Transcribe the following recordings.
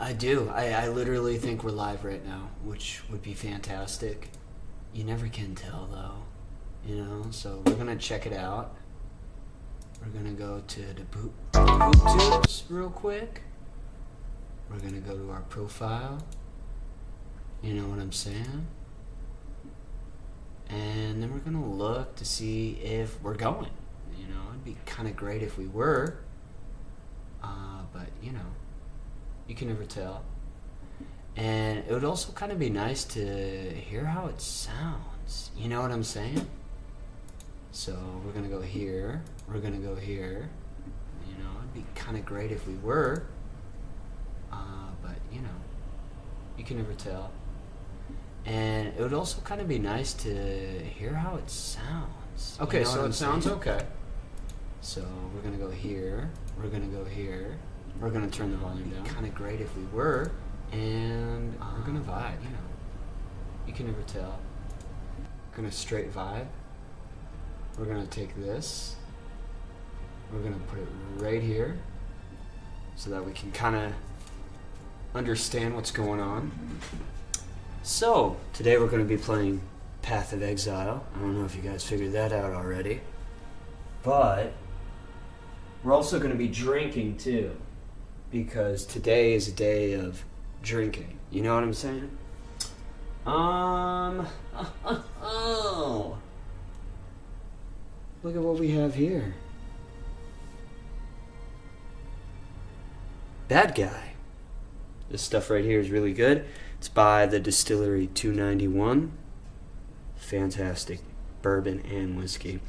I do. I literally think we're live right now, which would be fantastic. You never can tell, though. You know, so we're going to check it out. We're going to go to the BootTubes real quick. We're going to go to our profile. You know what I'm saying? And then we're going to look to see if we're going. You know, it'd be kind of great if we were. But, you know, you can never tell. And it would also kind of be nice to hear how it sounds. You know what I'm saying? So we're going to go here. We're going to go here. You know, it'd be kind of great if we were. But, you know, you can never tell. And it would also kind of be nice to hear how it sounds. Okay, you know so it sounds okay. So we're going to go here. We're going to go here. We're going to turn the volume down. Kind of great if we were. And we're going to vibe, you know. You can never tell. We're going to straight vibe. We're going to take this. We're going to put it right here so that we can kind of understand what's going on. So, today we're going to be playing Path of Exile. I don't know if you guys figured that out already. But we're also going to be drinking too, because today is a day of drinking. You know what I'm saying? Look at what we have here. Bad Guy. This stuff right here is really good. It's by the Distillery 291. Fantastic bourbon and whiskey.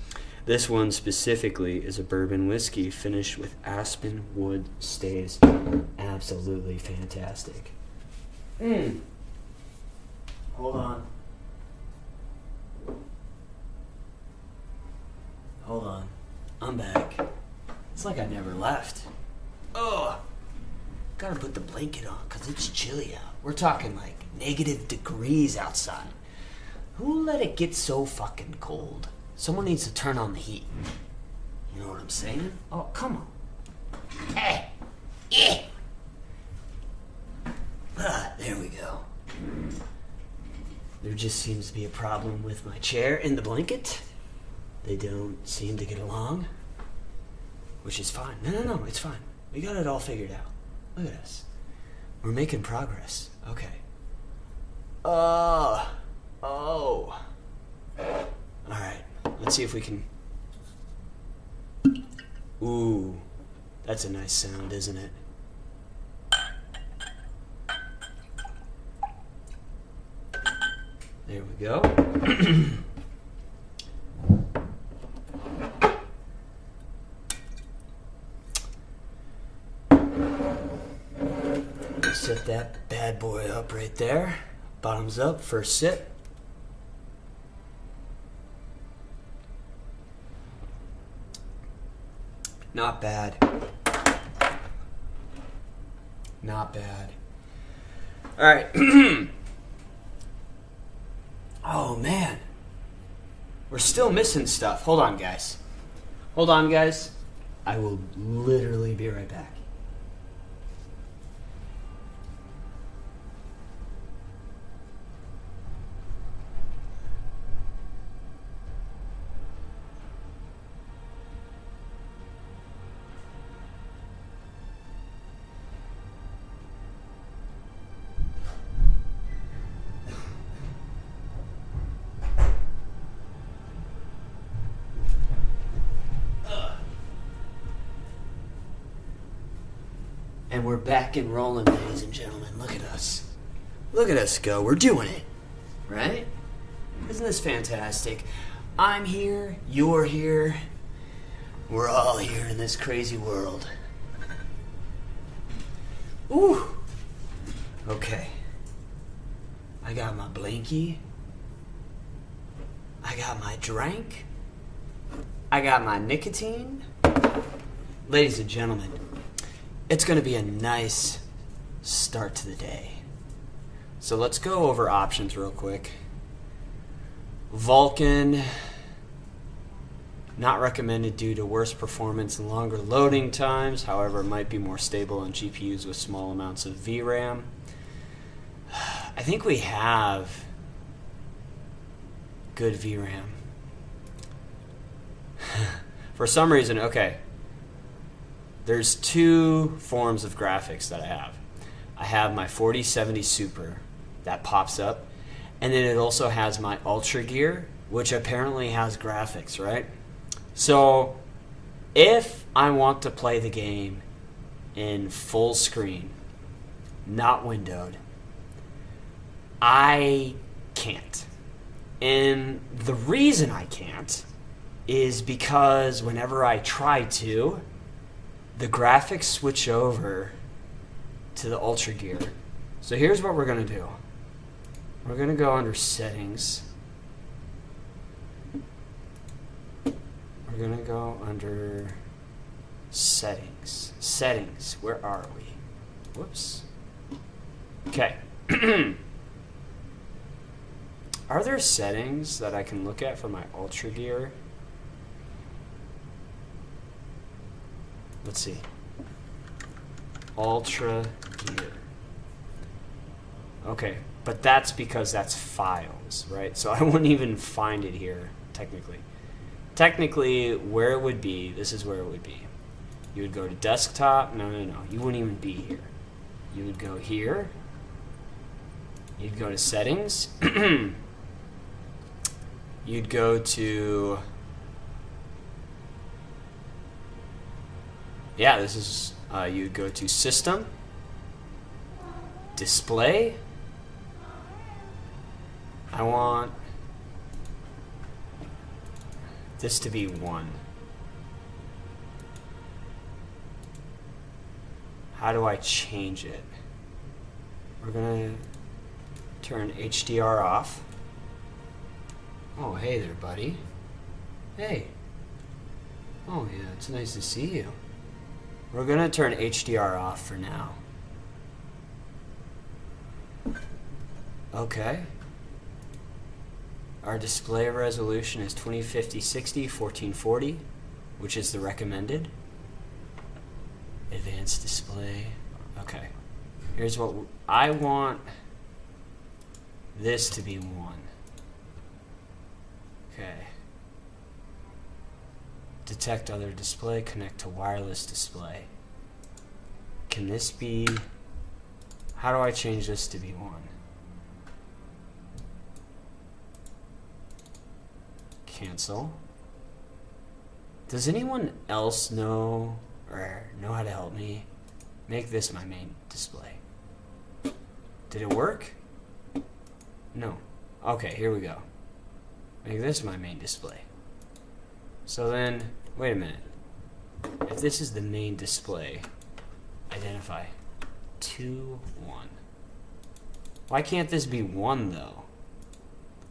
This one specifically is a bourbon whiskey finished with aspen wood staves. Absolutely fantastic. Hold on. Hold on. I'm back. It's like I never left. Oh, gotta put the blanket on because it's chilly out. We're talking like negative degrees outside. Who let it get so fucking cold? Someone needs to turn on the heat. You know what I'm saying? Oh, come on. Hey! Yeah! There we go. There just seems to be a problem with my chair and the blanket. They don't seem to get along. Which is fine. No, it's fine. We got it all figured out. Look at us. We're making progress. Okay. Oh. Alright. Let's see if we can... Ooh. That's a nice sound, isn't it? There we go. Set that bad boy up right there. Bottoms up, first sip. Not bad. Not bad. Alright. Oh, man. We're still missing stuff. Hold on, guys. Hold on, guys. I will literally be right back. And we're back and rolling, ladies and gentlemen. Look at us. Look at us go. We're doing it. Right? Isn't this fantastic? I'm here. You're here. We're all here in this crazy world. Ooh. Okay. I got my blankie. I got my drink. I got my nicotine. Ladies and gentlemen, it's going to be a nice start to the day. So let's go over options real quick. Vulcan, Not recommended due to worse performance and longer loading times. However, it might be more stable on GPUs with small amounts of VRAM. I think we have good VRAM. For some reason, okay. There's two forms of graphics that I have. I have my 4070 Super that pops up, and then it also has my Ultra Gear, which apparently has graphics, right? So if I want to play the game in full screen, not windowed, I can't. And the reason I can't is because whenever I try to, the graphics switch over to the Ultra Gear. So here's what we're going to do. We're going to go under Settings. We're going to go under Settings. Settings. Where are we? Whoops. Okay. Are there settings that I can look at for my Ultra Gear? Let's see. Ultra Gear. Okay, but that's because that's files, right? So I wouldn't even find it here, technically. Technically, where it would be, this is where it would be. You would go to desktop. No. You wouldn't even be here. You would go here. You'd go to settings. You'd go to... Yeah, this is... you'd go to system. Display. I want this to be 1. How do I change it? We're going to turn HDR off. Oh, hey there, buddy. Hey. Oh, yeah, it's nice to see you. We're going to turn HDR off for now. Okay. Our display resolution is 2050-60, 1440, which is the recommended. Advanced display. Okay. Here's what I want this to be 1. Okay. Detect other display, connect to wireless display. Can this be... How do I change this to be 1? Cancel. Does anyone else know how to help me make this my main display? Did it work? No. Okay, here we go. Make this my main display. So then, wait a minute. If this is the main display, identify 2, 1. Why can't this be 1 though?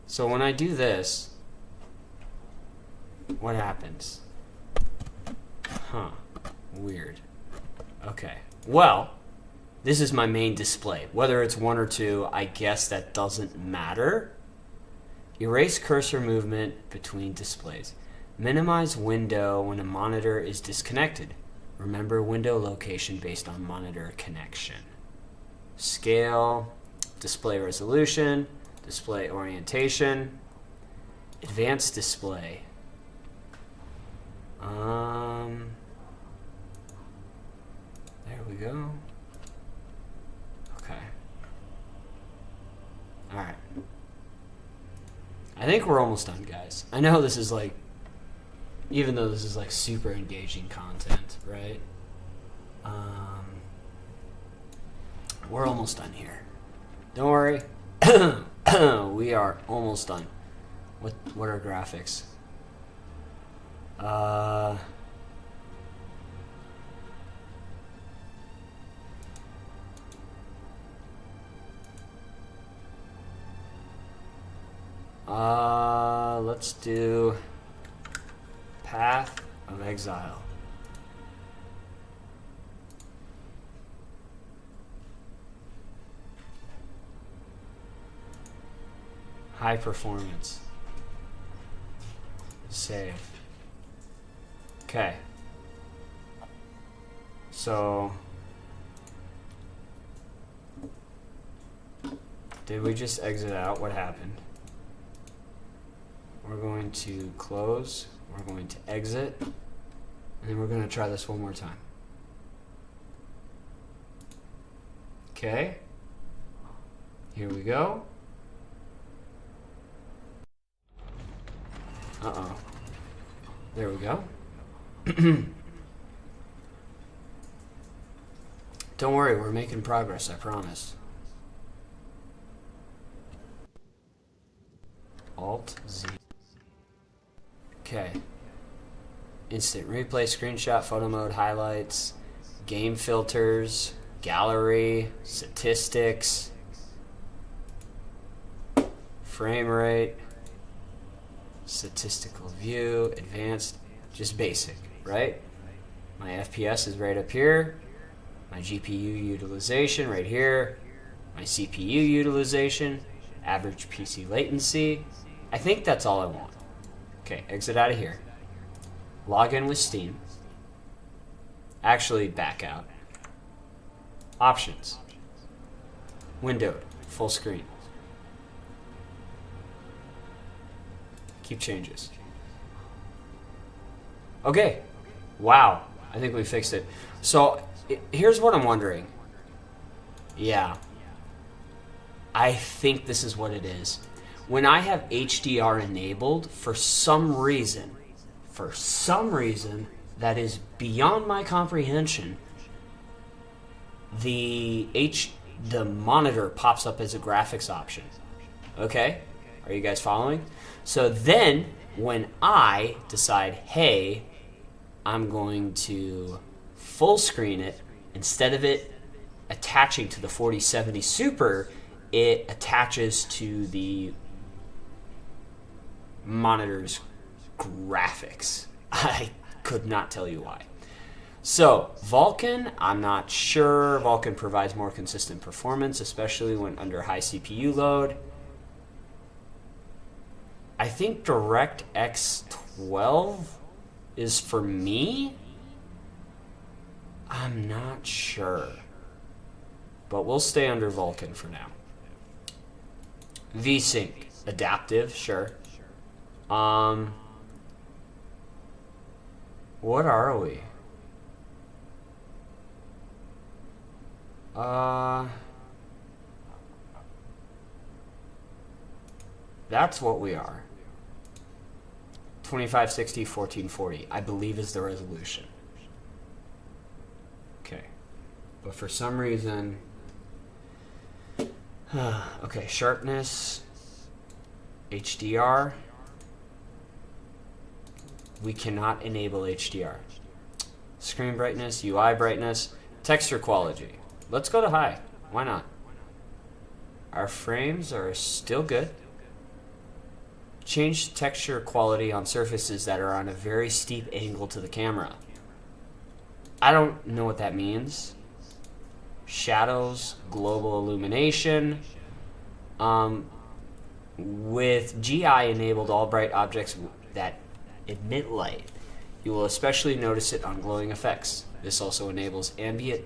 So when I do this, what happens? Huh. Weird. Okay. Well, this is my main display. Whether it's 1 or 2, I guess that doesn't matter. Erase cursor movement between displays. Minimize window when a monitor is disconnected. Remember window location based on monitor connection. Scale, display resolution, display orientation, advanced display. There we go. Okay. Alright. I think we're almost done, guys. I know this is like, even though this is like super engaging content, right? We're almost done here. Don't worry. We are almost done. What are graphics? Let's do Path of Exile. High performance. Save. Okay. So, did we just exit out? What happened? We're going to close. We're going to exit. And then we're going to try this one more time. Okay. Here we go. Uh-oh. There we go. Don't worry, we're making progress, I promise. Alt-Z. Okay. Instant replay, screenshot, photo mode, highlights, game filters, gallery, statistics, frame rate, statistical view, advanced, just basic, right? My FPS is right up here. My GPU utilization right here. My CPU utilization, average PC latency. I think that's all I want. Okay, exit out of here. Log in with Steam. Actually, back out. Options. Windowed, full screen. Keep changes. Okay. Wow. I think we fixed it. So, here's what I'm wondering. Yeah. I think this is what it is. When I have HDR enabled, for some reason that is beyond my comprehension, the monitor pops up as a graphics option. Okay? Are you guys following? So then, when I decide, hey, I'm going to full screen it, instead of it attaching to the 4070 Super, it attaches to the monitor's graphics. I could not tell you why. So, Vulkan, I'm not sure. Vulkan provides more consistent performance, especially when under high CPU load. I think DirectX 12 is for me. I'm not sure. But we'll stay under Vulkan for now. VSync, adaptive, sure. What are we? That's what we are. 2560, 1440, I believe is the resolution. Okay. But for some reason... okay, sharpness, HDR. We cannot enable HDR. Screen brightness, UI brightness, texture quality. Let's go to high. Why not? Our frames are still good. Change texture quality on surfaces that are on a very steep angle to the camera. I don't know what that means. Shadows, global illumination. With GI enabled, all bright objects that emit light. You will especially notice it on glowing effects. This also enables ambient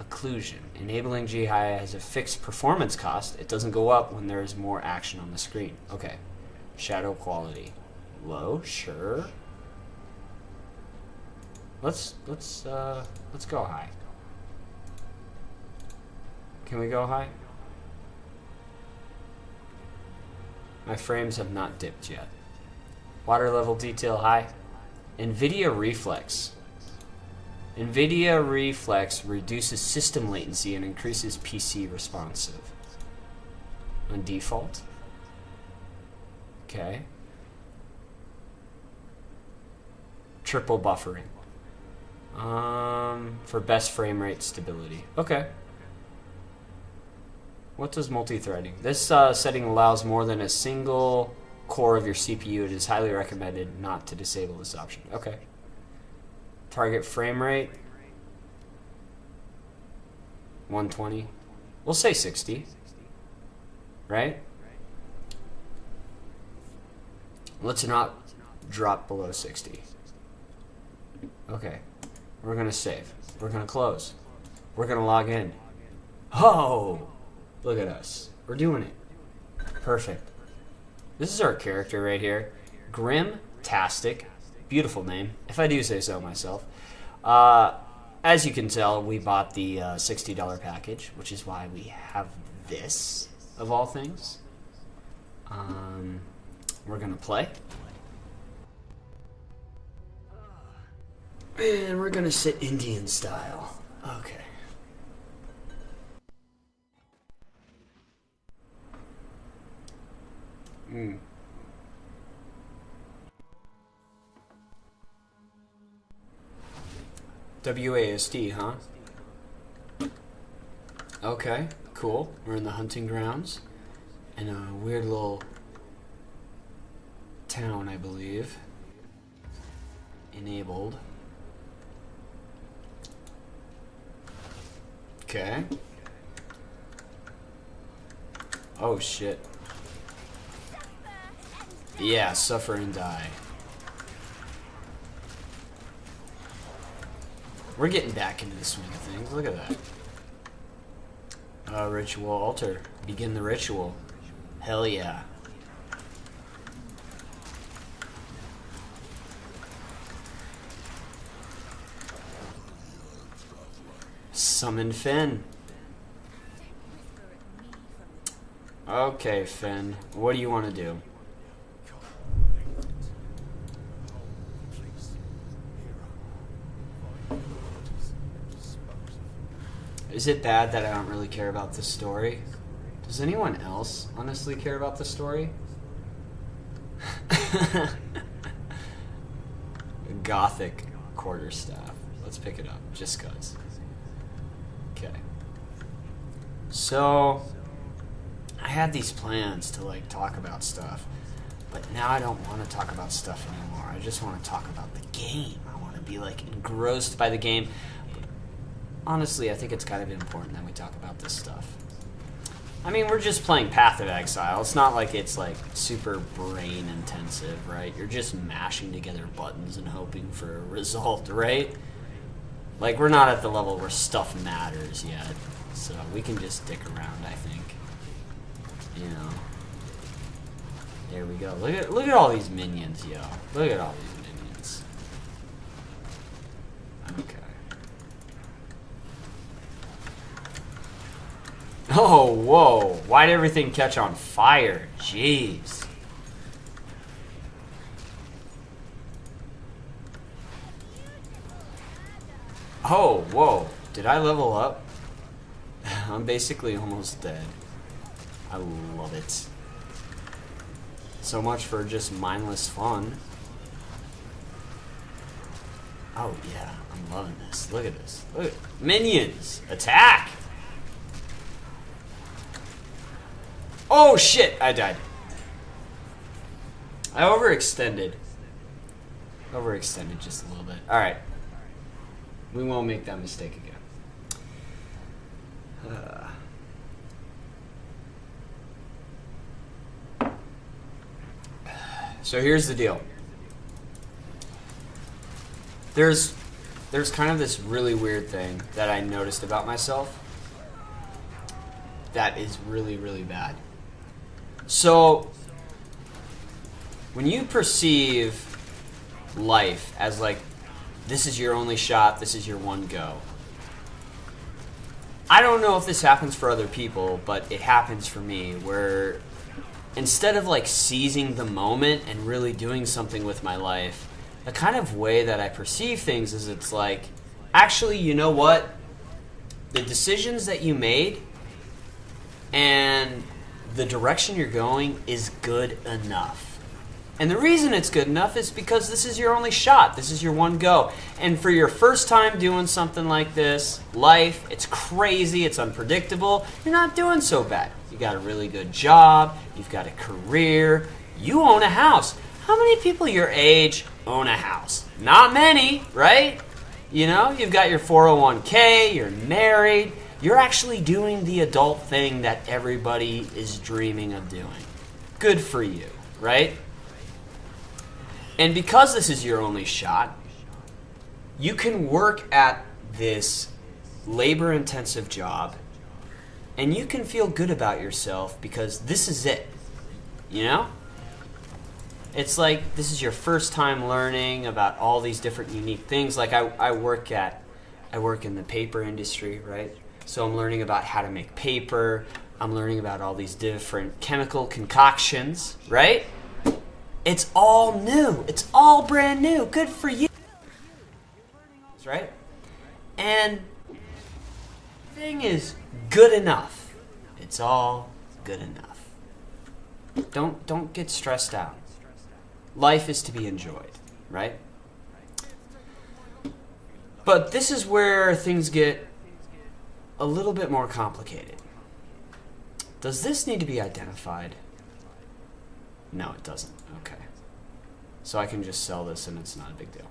occlusion. Enabling GI has a fixed performance cost. It doesn't go up when there is more action on the screen. Okay. Shadow quality. Low, sure. Let's go high. Can we go high? My frames have not dipped yet. Water level detail high. NVIDIA Reflex. NVIDIA Reflex reduces system latency and increases PC responsive. On default. Okay. Triple buffering. For best frame rate stability. Okay. What does multi-threading? This setting allows more than a single core of your CPU. It is highly recommended not to disable this option. Okay. Target frame rate 120. We'll say 60. Right? Let's not drop below 60. Okay. We're gonna save. We're gonna close. We're gonna log in. Oh! Look at us. We're doing it. Perfect. This is our character right here. Grim-tastic. Beautiful name, if I do say so myself. As you can tell, we bought the $60 package, which is why we have this, of all things. We're gonna play. And we're gonna sit Indian style. Okay. WASD, huh? Okay, cool. We're in the hunting grounds in a weird little town, I believe. Enabled. Okay. Oh shit. Yeah, suffer and die. We're getting back into the swing of things. Look at that. Ritual altar. Begin the ritual. Hell yeah. Summon Finn. Okay, Finn. What do you want to do? Is it bad that I don't really care about the story? Does anyone else honestly care about the story? Gothic quarterstaff. Let's pick it up, just cuz. Okay. So, I had these plans to like talk about stuff, but now I don't want to talk about stuff anymore. I just want to talk about the game. I want to be like engrossed by the game. Honestly, I think it's kind of important that we talk about this stuff. I mean, we're just playing Path of Exile. It's not like it's like super brain intensive, right? You're just mashing together buttons and hoping for a result, right? Like, we're not at the level where stuff matters yet. So we can just stick around, I think. You know. There we go. Look at all these minions, yo. Look at all these minions. Okay. Oh, whoa. Why'd everything catch on fire? Jeez. Oh, whoa. Did I level up? I'm basically almost dead. I love it. So much for just mindless fun. Oh, yeah. I'm loving this. Look at this. Look. Minions! Attack! Oh shit! I died. I overextended. Overextended just a little bit. Alright. We won't make that mistake again. So here's the deal. There's kind of this really weird thing that I noticed about myself that is really, really bad. So, when you perceive life as like, this is your only shot, this is your one go. I don't know if this happens for other people, but it happens for me, where instead of like seizing the moment and really doing something with my life, the kind of way that I perceive things is it's like, actually, you know what? The decisions that you made and the direction you're going is good enough. And the reason it's good enough is because this is your only shot. This is your one go. And for your first time doing something like this, life, it's crazy, it's unpredictable, you're not doing so bad. You got a really good job, you've got a career, you own a house. How many people your age own a house? Not many, right? You know, you've got your 401k, you're married, you're actually doing the adult thing that everybody is dreaming of doing. Good for you, right? And because this is your only shot, You can work at this labor-intensive job, and you can feel good about yourself because this is it. You know? It's like this is your first time learning about all these different unique things. Like I work in the paper industry, right? So I'm learning about how to make paper. I'm learning about all these different chemical concoctions, right? It's all new. It's all brand new. Good for you. Right? And the thing is good enough. It's all good enough. Don't get stressed out. Life is to be enjoyed, right? But this is where things get a little bit more complicated. Does this need to be identified? No, it doesn't. Okay. So I can just sell this and it's not a big deal.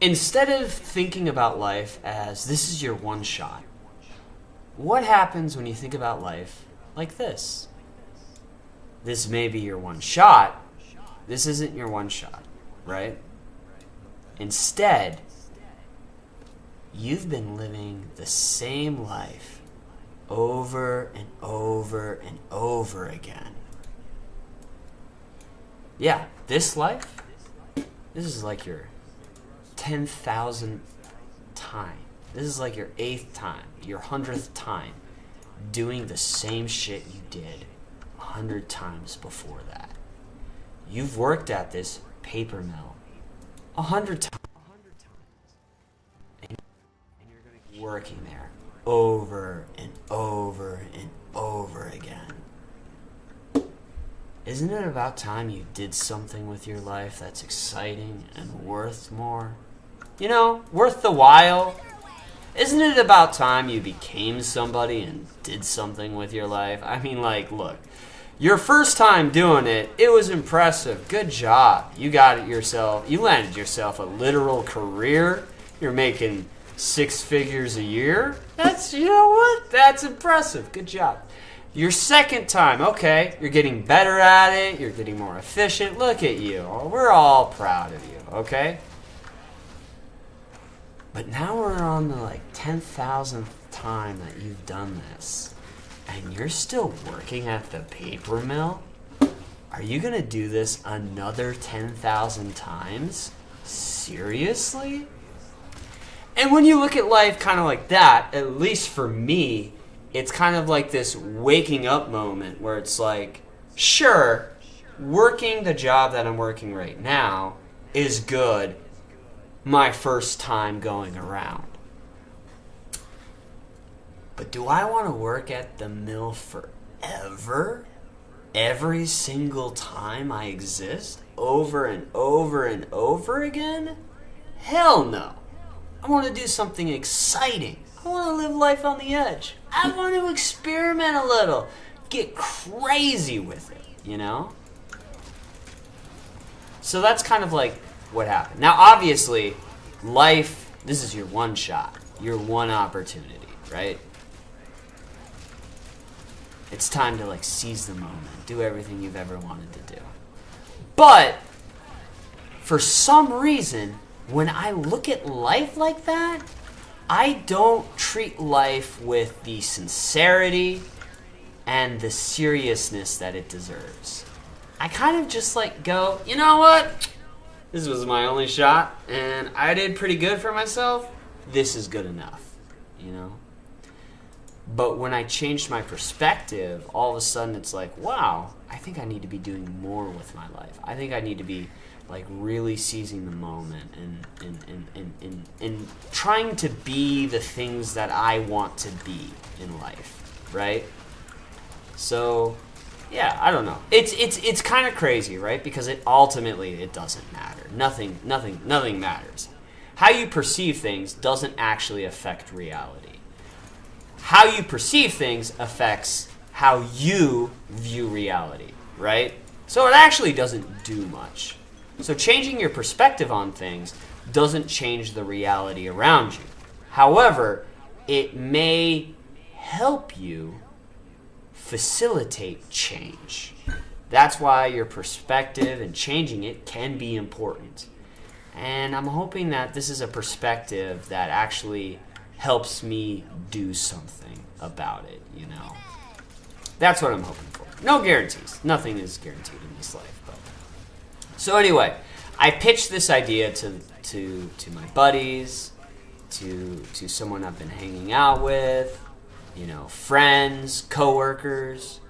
Instead of thinking about life as this is your one shot, what happens when you think about life like this? This may be your one shot. This isn't your one shot, right? Instead, you've been living the same life over and over and over again. Yeah, this life, this is like your 10,000th time. This is like your 8th time, your 100th time doing the same shit you did 100 times before that. You've worked at this paper mill 100 times. And you're going to keep working there over and over and over again. Isn't it about time you did something with your life that's exciting and worth more? You know, worth the while? Isn't it about time you became somebody and did something with your life? I mean, like, look, your first time doing it, it was impressive. Good job. You got it yourself. You landed yourself a literal career. You're making 6 figures a year. That's, you know what? That's impressive. Good job. Your second time, okay, you're getting better at it. You're getting more efficient. Look at you. We're all proud of you, okay? But now we're on the 10,000th time that you've done this, and you're still working at the paper mill? Are you going to do this another 10,000 times? Seriously? And when you look at life kind of like that, at least for me, it's kind of like this waking up moment where it's like, sure, working the job that I'm working right now is good my first time going around. But do I want to work at the mill forever? Every single time I exist? Over and over and over again? Hell no. I want to do something exciting. I want to live life on the edge. I want to experiment a little. Get crazy with it, you know? So that's kind of like what happened. Now, obviously, life, this is your one shot, your one opportunity, right? It's time to seize the moment, do everything you've ever wanted to do. But for some reason, when I look at life like that, I don't treat life with the sincerity and the seriousness that it deserves. I kind of just go, you know what? This was my only shot, and I did pretty good for myself. This is good enough, you know? But when I changed my perspective, all of a sudden it's like, wow, I think I need to be doing more with my life. I think I need to be really seizing the moment and trying to be the things that I want to be in life, right? So, yeah, I don't know. It's kind of crazy, right? Because it doesn't matter. Nothing matters. How you perceive things doesn't actually affect reality. How you perceive things affects how you view reality, right? So it actually doesn't do much. So changing your perspective on things doesn't change the reality around you. However, it may help you facilitate change. That's why your perspective and changing it can be important. And I'm hoping that this is a perspective that actually helps me do something about it, you know. That's what I'm hoping for. No guarantees. Nothing is guaranteed in this life. But. So anyway, I pitched this idea to my buddies, to someone I've been hanging out with, you know, friends, coworkers,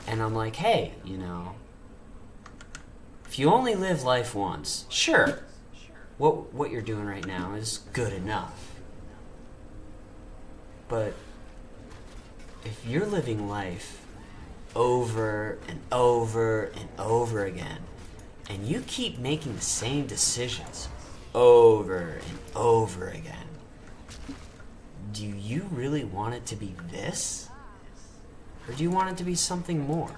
and I'm like, hey, you know, if you only live life once, sure, what you're doing right now is good enough. But if you're living life over and over and over again, and you keep making the same decisions over and over again, do you really want it to be this? Or do you want it to be something more?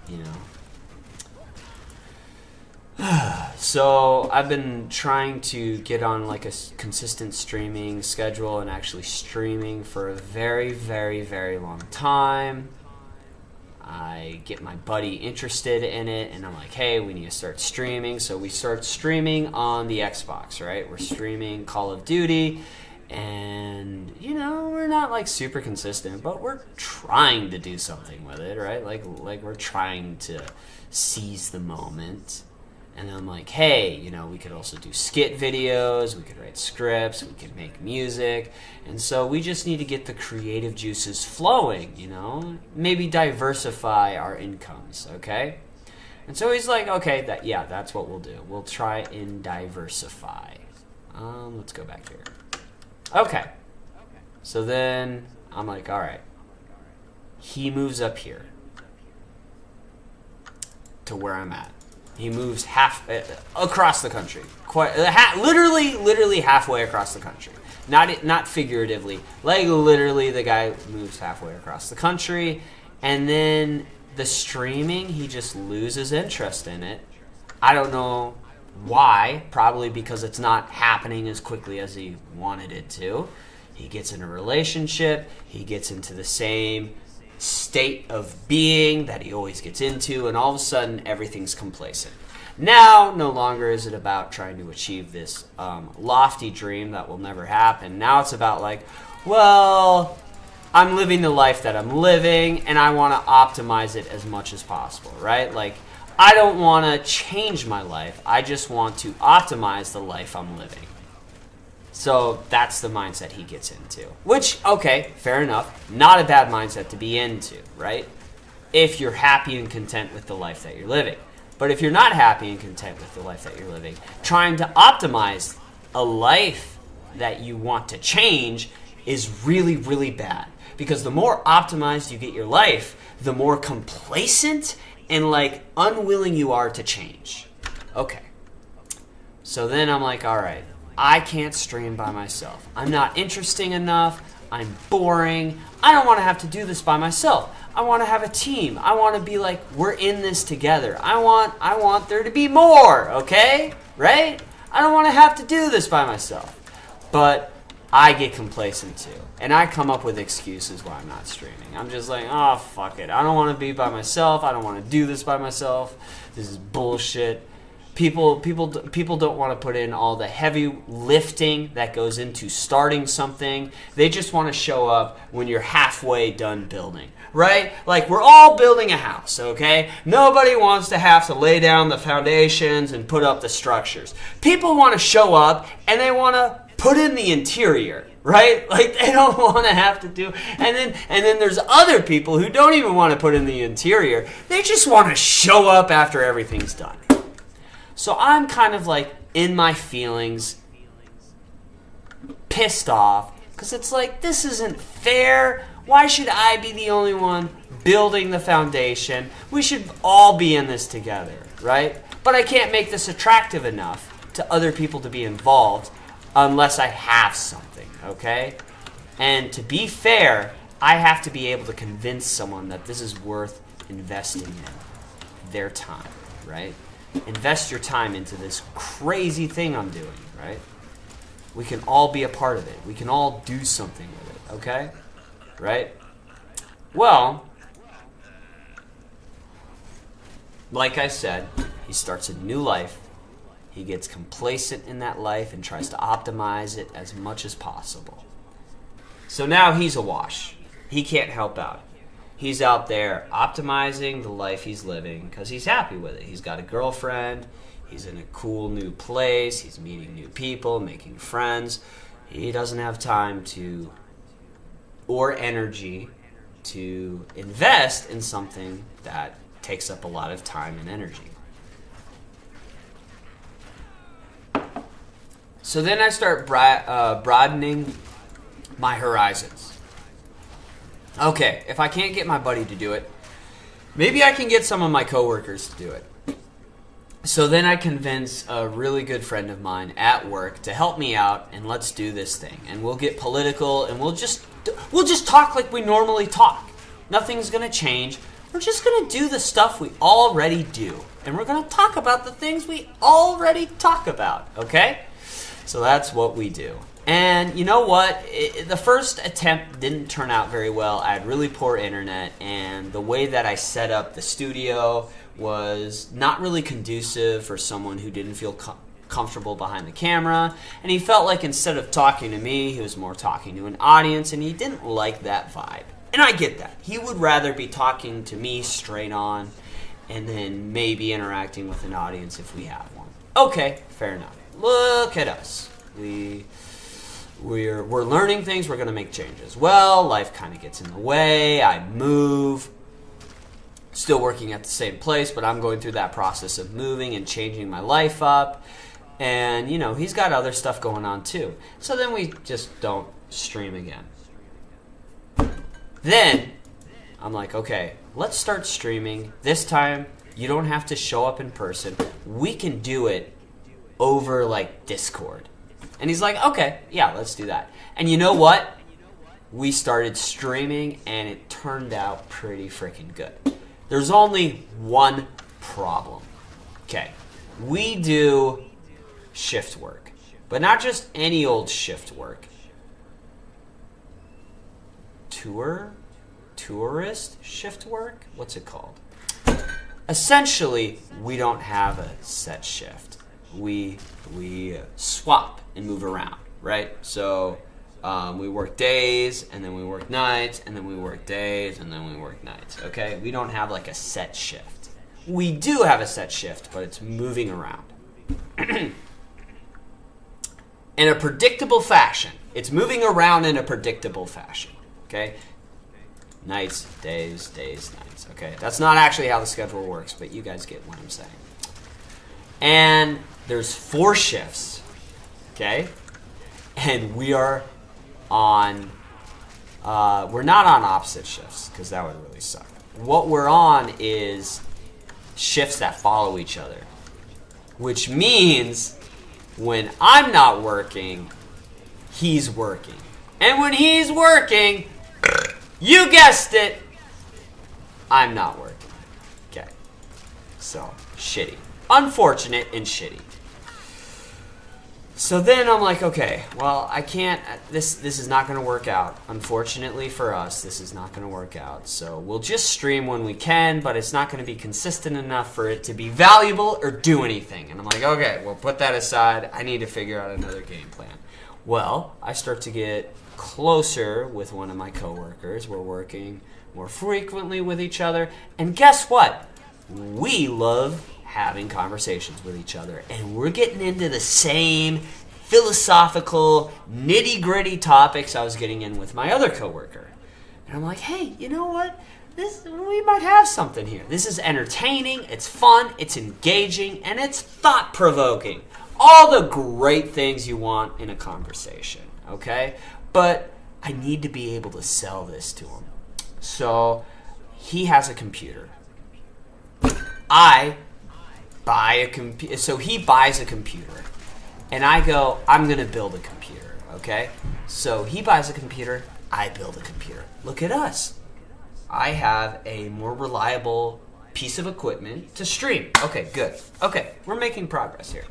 You know? So I've been trying to get on like a consistent streaming schedule and actually streaming for a very, very, very long time. I get my buddy interested in it, and I'm like, hey, we need to start streaming. So we start streaming on the Xbox, right? We're streaming Call of Duty, and, you know, we're not, like, super consistent, but we're trying to do something with it, right? Like we're trying to seize the moment. And I'm like, hey, you know, we could also do skit videos, we could write scripts, we could make music. And so we just need to get the creative juices flowing, you know, maybe diversify our incomes, okay? And so he's like, okay, that's what we'll do. We'll try and diversify. Let's go back here. Okay. So then I'm like, all right. He moves up here to where I'm at. He moves half across the country, literally halfway across the country. Not figuratively, like literally, the guy moves halfway across the country, and then the streaming, he just loses interest in it. I don't know why. Probably because it's not happening as quickly as he wanted it to. He gets in a relationship. He gets into the same state of being that he always gets into, and all of a sudden everything's complacent. Now, no longer is it about trying to achieve this lofty dream that will never happen. Now it's about like, well, I'm living the life that I'm living, and I want to optimize it as much as possible, right? Like, I don't want to change my life. I just want to optimize the life I'm living. So that's the mindset he gets into. Which, okay, fair enough. Not a bad mindset to be into, right? If you're happy and content with the life that you're living. But if you're not happy and content with the life that you're living, trying to optimize a life that you want to change is really, really bad. Because the more optimized you get your life, the more complacent and like unwilling you are to change. Okay. So then I'm like, all right. I can't stream by myself. I'm not interesting enough. I'm boring. I don't want to have to do this by myself. I want to have a team. I want to be like, we're in this together. I want there to be more, okay? Right? I don't want to have to do this by myself. But I get complacent too. And I come up with excuses why I'm not streaming. I'm just like, oh, fuck it. I don't want to be by myself. I don't want to do this by myself. This is bullshit. People don't want to put in all the heavy lifting that goes into starting something. They just want to show up when you're halfway done building, right? Like, we're all building a house, okay? Nobody wants to have to lay down the foundations and put up the structures. People want to show up and they want to put in the interior, right? Like, they don't want to have to do. And then there's other people who don't even want to put in the interior. They just want to show up after everything's done. So I'm kind of like in my feelings, pissed off, because it's like, this isn't fair. Why should I be the only one building the foundation? We should all be in this together, right? But I can't make this attractive enough to other people to be involved unless I have something, okay? And to be fair, I have to be able to convince someone that this is worth investing in their time, right? Invest your time into this crazy thing I'm doing, right? We can all be a part of it. We can all do something with it, okay? Right? Well, like I said, he starts a new life. He gets complacent in that life and tries to optimize it as much as possible. So now he's awash. He can't help out. He's out there optimizing the life he's living because he's happy with it. He's got a girlfriend. He's in a cool new place. He's meeting new people, making friends. He doesn't have time or energy to invest in something that takes up a lot of time and energy. So then I start broadening my horizons. Okay, if I can't get my buddy to do it, maybe I can get some of my coworkers to do it. So then I convince a really good friend of mine at work to help me out, and let's do this thing. And we'll get political, and we'll just talk like we normally talk. Nothing's going to change. We're just going to do the stuff we already do. And we're going to talk about the things we already talk about, okay? So that's what we do. And you know what? The first attempt didn't turn out very well. I had really poor internet, and the way that I set up the studio was not really conducive for someone who didn't feel comfortable behind the camera. And he felt like instead of talking to me, he was more talking to an audience, and he didn't like that vibe. And I get that. He would rather be talking to me straight on and then maybe interacting with an audience if we have one. Okay, fair enough. Look at us. We're learning things. We're going to make changes. Well, life kind of gets in the way. I move. Still working at the same place, but I'm going through that process of moving and changing my life up. And, you know, he's got other stuff going on too. So then we just don't stream again. Then I'm like, okay, let's start streaming. This time, you don't have to show up in person. We can do it over like Discord. And he's like, okay, yeah, let's do that. And you know what? We started streaming, and it turned out pretty freaking good. There's only one problem. Okay, we do shift work, but not just any old shift work. Tourist shift work? What's it called? Essentially, we don't have a set shift. We swap and move around, right? So we work days, and then we work nights, and then we work days, and then we work nights, okay? We don't have like a set shift. We do have a set shift, but it's moving around. In a predictable fashion. It's moving around in a predictable fashion, okay? Nights, days, nights, okay? That's not actually how the schedule works, but you guys get what I'm saying. And there's 4 shifts, okay? And we are on, we're not on opposite shifts, because that would really suck. What we're on is shifts that follow each other, which means when I'm not working, he's working. And when he's working, you guessed it, I'm not working. Okay. So, shitty. Unfortunate and shitty. So then I'm like, okay, well, I can't, this is not going to work out. Unfortunately for us, this is not going to work out. So we'll just stream when we can, but it's not going to be consistent enough for it to be valuable or do anything. And I'm like, okay, we'll put that aside. I need to figure out another game plan. Well, I start to get closer with one of my coworkers. We're working more frequently with each other. And guess what? We love having conversations with each other, and we're getting into the same philosophical, nitty-gritty topics I was getting in with my other coworker. And I'm like, hey, you know what? We might have something here. This is entertaining, it's fun, it's engaging, and it's thought-provoking. All the great things you want in a conversation, okay? But I need to be able to sell this to him. So he has a computer. I buy a computer. So he buys a computer, and I go, I'm going to build a computer, okay? So he buys a computer, I build a computer. Look at us. I have a more reliable piece of equipment to stream. Okay, good. Okay, we're making progress here.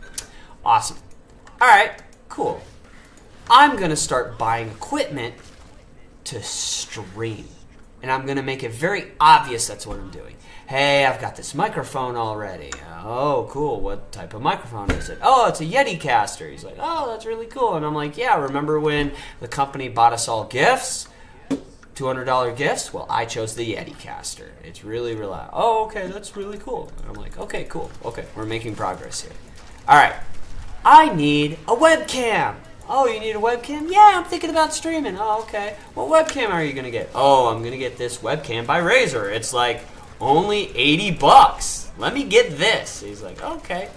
Awesome. All right, cool. I'm going to start buying equipment to stream. And I'm going to make it very obvious that's what I'm doing. Hey, I've got this microphone already. Oh, cool. What type of microphone is it? Oh, it's a Yeti caster. He's like, oh, that's really cool. And I'm like, yeah, remember when the company bought us all gifts? $200 gifts? Well, I chose the Yeti caster. It's really loud. Oh, okay, that's really cool. And I'm like, okay, cool. Okay, we're making progress here. All right. I need a webcam. Oh, you need a webcam? Yeah, I'm thinking about streaming. Oh, okay. What webcam are you going to get? Oh, I'm going to get this webcam by Razer. It's like only $80. Let me get this. He's like, okay.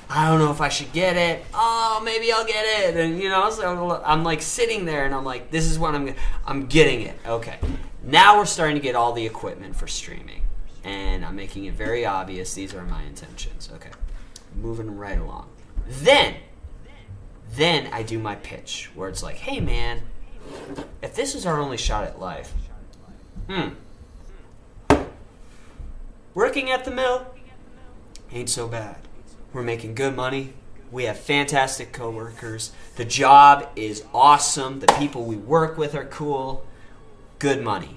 I don't know if I should get it. Oh, maybe I'll get it. And, so I'm like sitting there and I'm like, this is what I'm getting it. Okay. Now we're starting to get all the equipment for streaming. And I'm making it very obvious. These are my intentions. Okay. Moving right along. Then I do my pitch where it's like, hey man, if this is our only shot at life, working at the mill ain't so bad. We're making good money. We have fantastic coworkers. The job is awesome. The people we work with are cool. Good money.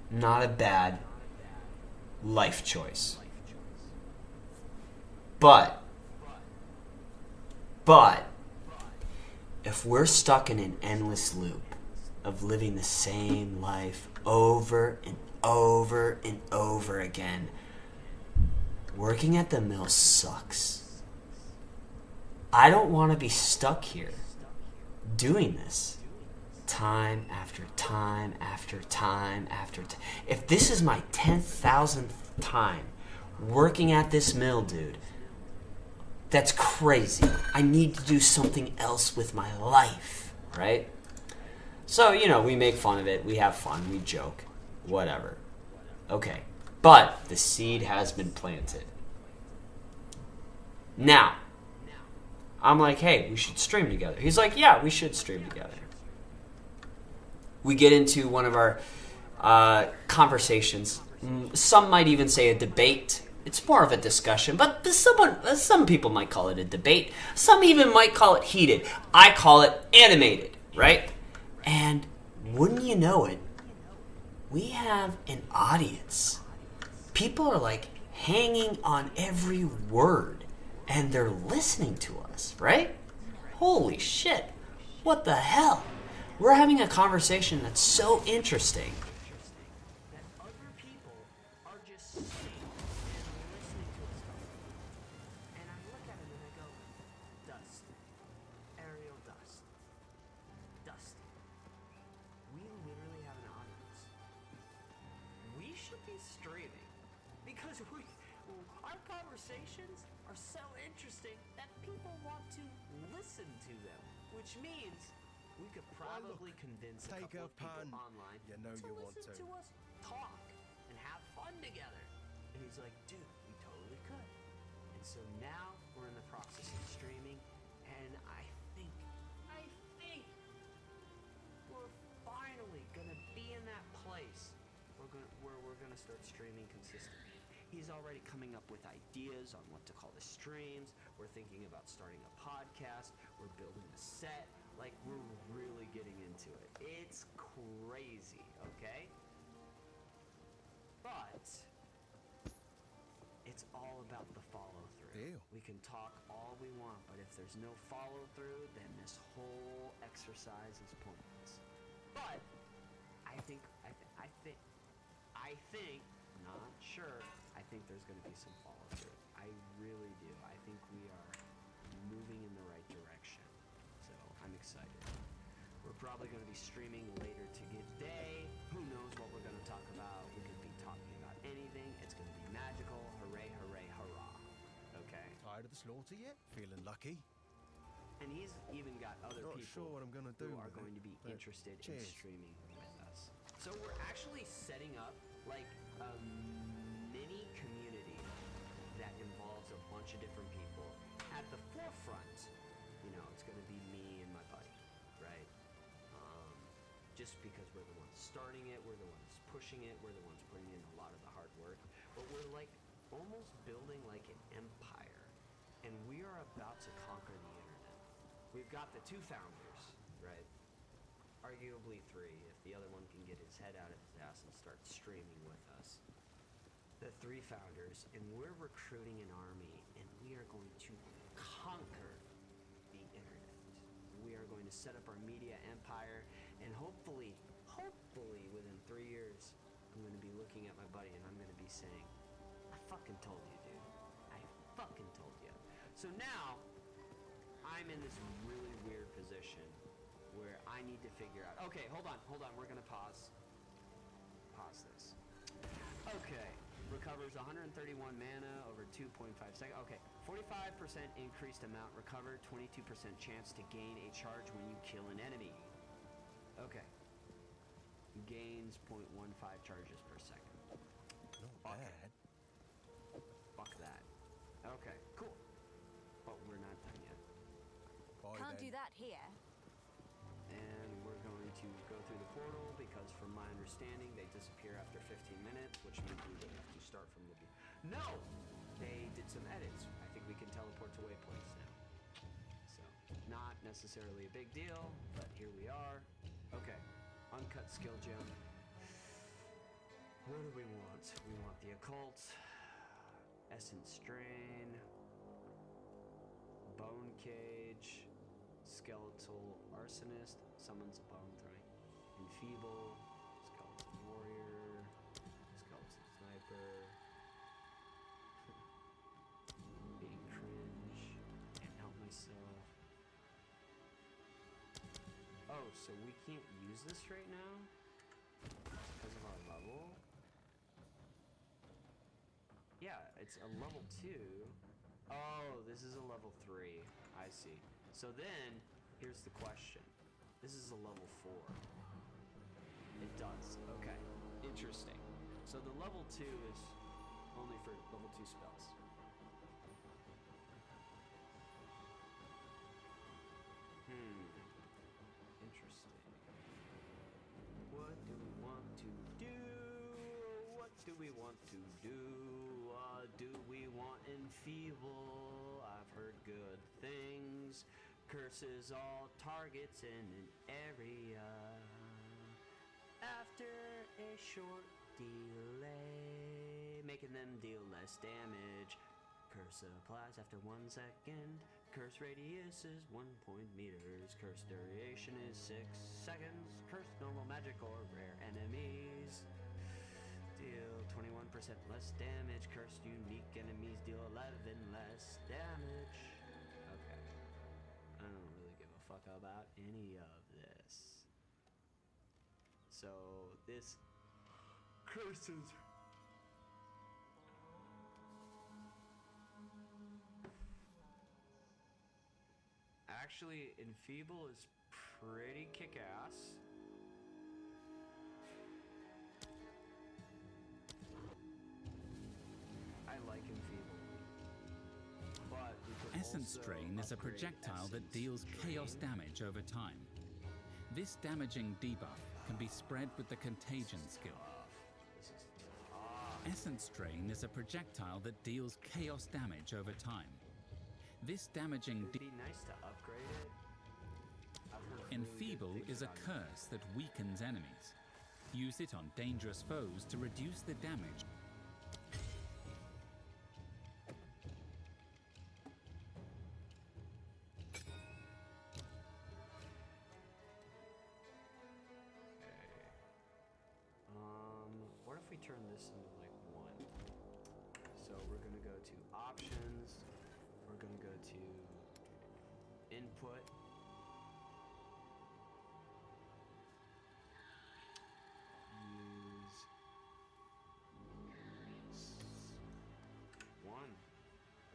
Not a bad life choice. But if we're stuck in an endless loop of living the same life over and over and over again, working at the mill sucks. I don't want to be stuck here doing this time after time after time after time. If this is my 10,000th time working at this mill, dude, that's crazy. I need to do something else with my life, right? So, we make fun of it. We have fun. We joke. Whatever. Okay. But the seed has been planted. Now, I'm like, hey, we should stream together. He's like, yeah, we should stream together. We get into one of our conversations. Some might even say a debate. It's more of a discussion, but some people might call it a debate. Some even might call it heated. I call it animated, right? And wouldn't you know it, we have an audience. People are like hanging on every word, and they're listening to us, right? Holy shit. What the hell? We're having a conversation that's so interesting. Our conversations are so interesting that people want to listen to them, which means we could probably convince a couple of people online to listen to us talk and have fun together. And he's like, dude, we totally could. And so now we're in the process of streaming, and I think we're finally gonna be in that place where we're gonna start streaming consistently. He's already coming up with ideas on what to call the streams. We're thinking about starting a podcast. We're building a set. Like, we're really getting into it. It's crazy, okay? But it's all about the follow-through. We can talk all we want, but if there's no follow-through, then this whole exercise is pointless. But I think, not sure, I think there's going to be some follow-through. I really do. I think we are moving in the right direction. So I'm excited. We're probably going to be streaming later today. Who knows what we're going to talk about? We could be talking about anything. It's going to be magical. Hooray, hooray, hurrah. Okay? Tired of the slaughter yet? Feeling lucky? And he's even got other people sure what I'm gonna do who are with going it, to be but interested in cheers. streaming with us. So we're actually setting up like a mini community that involves a bunch of different people. At the forefront, it's going to be me and my buddy, right? Just because we're the ones starting it, we're the ones pushing it, we're the ones putting in a lot of the hard work, but we're like almost building like an empire, and we are about to conquer the internet. We've got the two founders, right? Arguably three, if the other one can get his his head out of his ass and start streaming with us. The three founders, and we're recruiting an army, and we are going to conquer the internet. We are going to set up our media empire, and hopefully within 3 years, I'm going to be looking at my buddy and I'm going to be saying, I fucking told you, dude. I fucking told you. So now, I'm in this really weird position where I need to figure out, okay, hold on, we're going to pause this. Okay, recovers 131 mana over 2.5 seconds. Okay, 45% increased amount recovered, 22% chance to gain a charge when you kill an enemy. Okay. Gains 0.15 charges per second. Not bad. Fuck that. Okay, cool. But we're not done yet. Bye Can't then. do that here. And we're going to go through the portal because from my understanding, they disappear after 15 minutes, which means we would have to start from the beginning. No! They did some edits. I think we can teleport to waypoints now. So, not necessarily a big deal, but here we are. Okay, uncut skill gem. What do we want? We want the occult, essence strain, bone cage, skeletal arsonist, summons a bone throwing, enfeeble, skeleton warrior, skeleton sniper, being cringe, can't help myself. Oh, so we can't use this right now because of our level? Yeah, it's a level 2. Oh, this is a level 3. I see. So then, here's the question. This is a level 4. It does. Okay. Interesting. So the level 2 is only for level 2 spells. Interesting. What do we want to do? What do we want to do? Do we want enfeeble? I've heard good things. Curses all targets in an area. After a short delay, making them deal less damage. Curse applies after 1 second. Curse radius is 1 point meters. Curse duration is 6 seconds. Curse normal magic or rare enemies deal 21% less damage. Cursed unique enemies deal 11 less damage. Okay. I don't really give a fuck about any of this. So this curses. Actually, enfeeble is pretty kick-ass. I like enfeeble. But we could Essence also Drain is a upgrade projectile that Essence deals chaos Drain. damage over time. This damaging debuff can be spread with the Contagion skill. This is tough. Essence Drain is a projectile that deals chaos damage over time. This damaging It'd be nice to upgrade it. I've heard really good Enfeeble things is a about it. curse that weakens enemies. Use it on dangerous foes to reduce the damage. What if we turn this into like 1? So we're gonna go to options. We're gonna go to input. Use 1.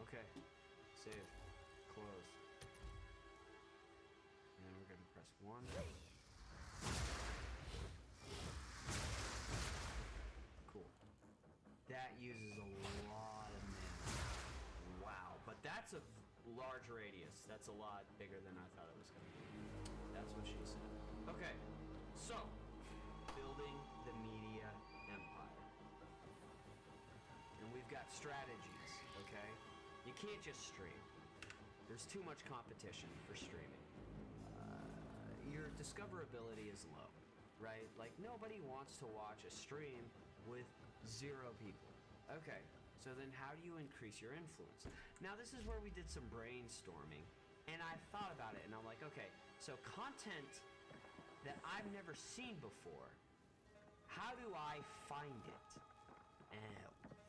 Okay. Save. Close. And then we're gonna press 1. Cool. That uses a lot of mana. Wow. But that's a large radius. That's a lot bigger than I thought it was going to be. That's what she said. Okay. So, building the media empire. And we've got strategies, okay? You can't just stream. There's too much competition for streaming. Your discoverability is low. right? Like, nobody wants to watch a stream with 0 people. Okay, so then how do you increase your influence? Now, this is where we did some brainstorming, and I thought about it, and I'm like, okay, so content that I've never seen before, how do I find it? And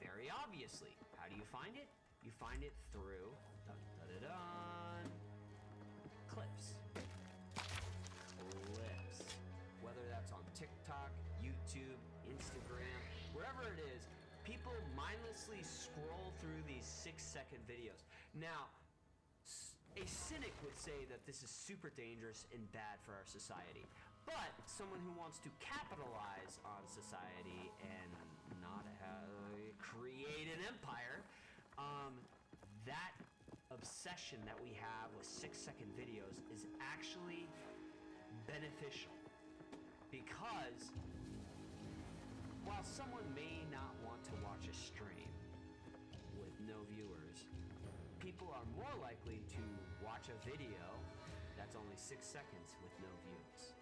very obviously, how do you find it? You find it through clips. Clips. Whether that's on TikTok, YouTube, Instagram, wherever it is, people mindlessly scroll through these 6-second videos. Now, a cynic would say that this is super dangerous and bad for our society. But someone who wants to capitalize on society and not create an empire, that obsession that we have with 6-second videos is actually beneficial. Because while someone may not want to watch a stream with no viewers, people are more likely to watch a video that's only 6 seconds with no views.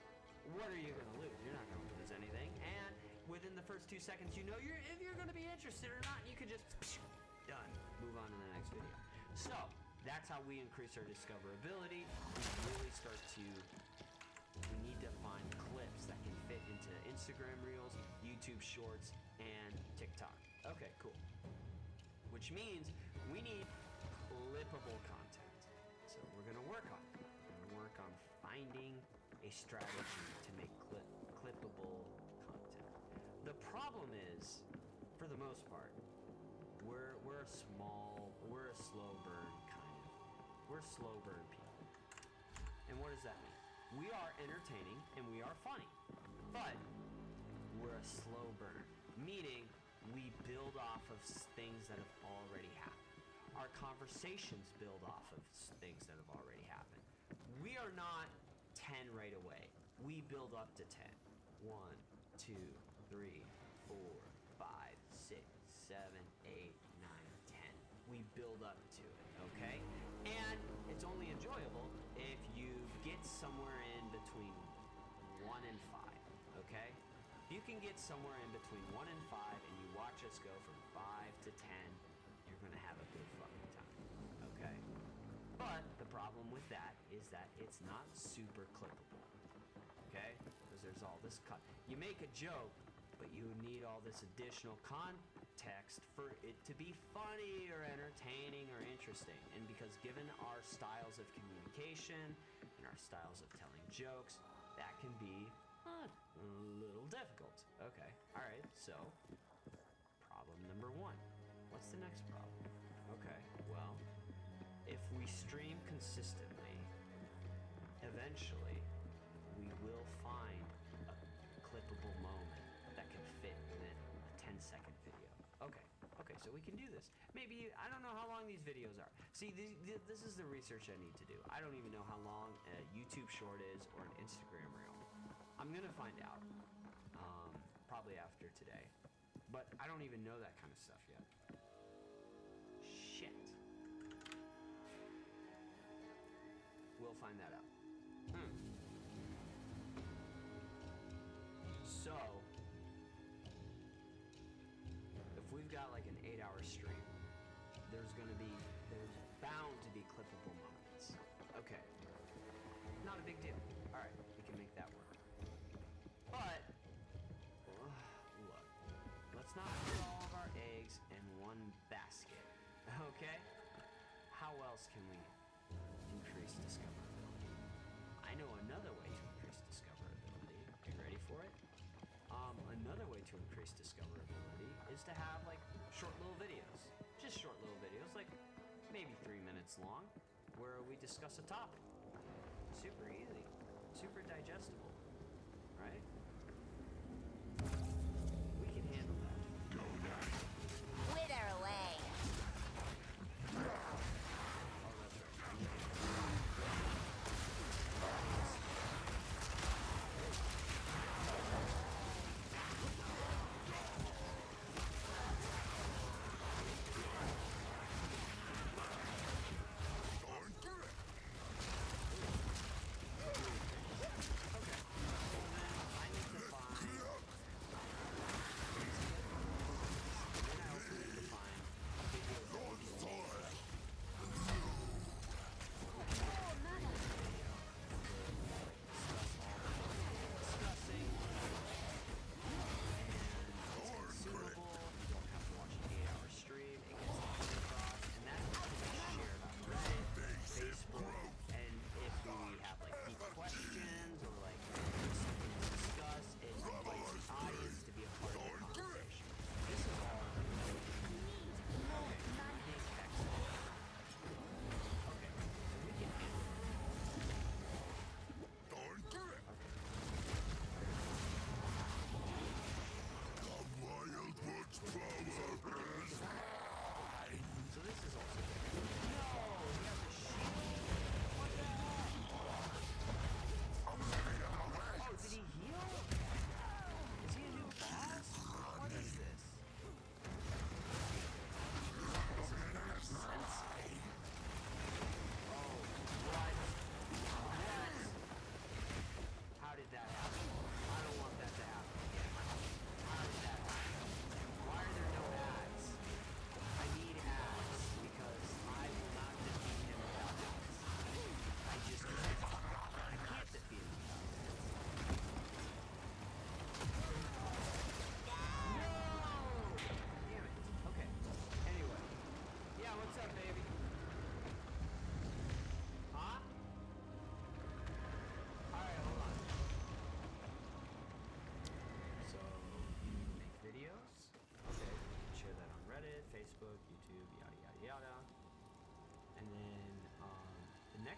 What are you going to lose? You're not going to lose anything. And within the first 2 seconds, you know if you're going to be interested or not. You can just, done, move on to the next video. So that's how we increase our discoverability. We really start to, we need to find clips that can fit into Instagram Reels, YouTube Shorts, and TikTok. Okay, cool. Which means we need clippable content. So we're going to work on it. We're going to work on finding a strategy to make clippable content. The problem is, for the most part, we're a slow burn kind of. We're slow burn people. And what does that mean? We are entertaining and we are funny, but we're a slow burn, meaning we build off of things that have already happened. Our conversations build off of things that have already happened. We are not 10 right away. We build up to 10. 1, 2, 3, 4, 5, 6, 7, 8, 9, 10. We build up to it, okay? And it's only enjoyable if you get somewhere in between 1 and 5, okay? If you can get somewhere in between 1 and 5 and you watch us go from 5 to 10, you're gonna have a good fucking time, okay? But the problem with that is that it's not super clippable, okay? Because there's all this cut. You make a joke, but you need all this additional context for it to be funny or entertaining or interesting. And because given our styles of communication and our styles of telling jokes, that can be a little difficult. Okay, all right, so problem number 1. What's the next problem? Okay, well, if we stream consistently, eventually we will find a clippable moment that can fit within a 10-second video. Okay, so we can do this. Maybe, I don't know how long these videos are. See, this is the research I need to do. I don't even know how long a YouTube short is or an Instagram reel. I'm gonna find out, probably after today. But I don't even know that kind of stuff yet. Shit. We'll find that out. So, if we've got like an 8-hour stream, there's bound to be clippable moments. Okay. Not a big deal. Alright, we can make that work. But, look, let's not put all of our eggs in one basket. Okay? How else can we increase discoverability? I know another way to increase discoverability. Are you ready for it? Another way to increase discoverability is to have like short little videos. Just short little videos, like maybe 3 minutes long, where we discuss a topic. Super easy, super digestible, right? We can handle that. Wither away. Oh, that's right. I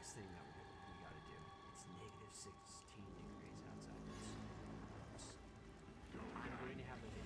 next thing that we gotta do, it's negative 16 degrees outside. I'm going to have a video.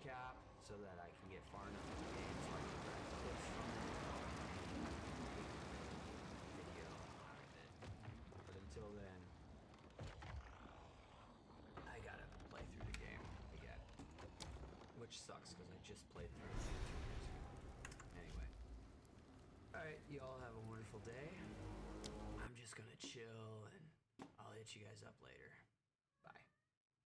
cap so that I can get far enough in the game so I can grab clips from it and video out of it. But until then, I gotta play through the game again. Which sucks because I just played through it 2 years ago. Anyway. Alright, you all have a wonderful day. I'm just gonna chill and I'll hit you guys up later.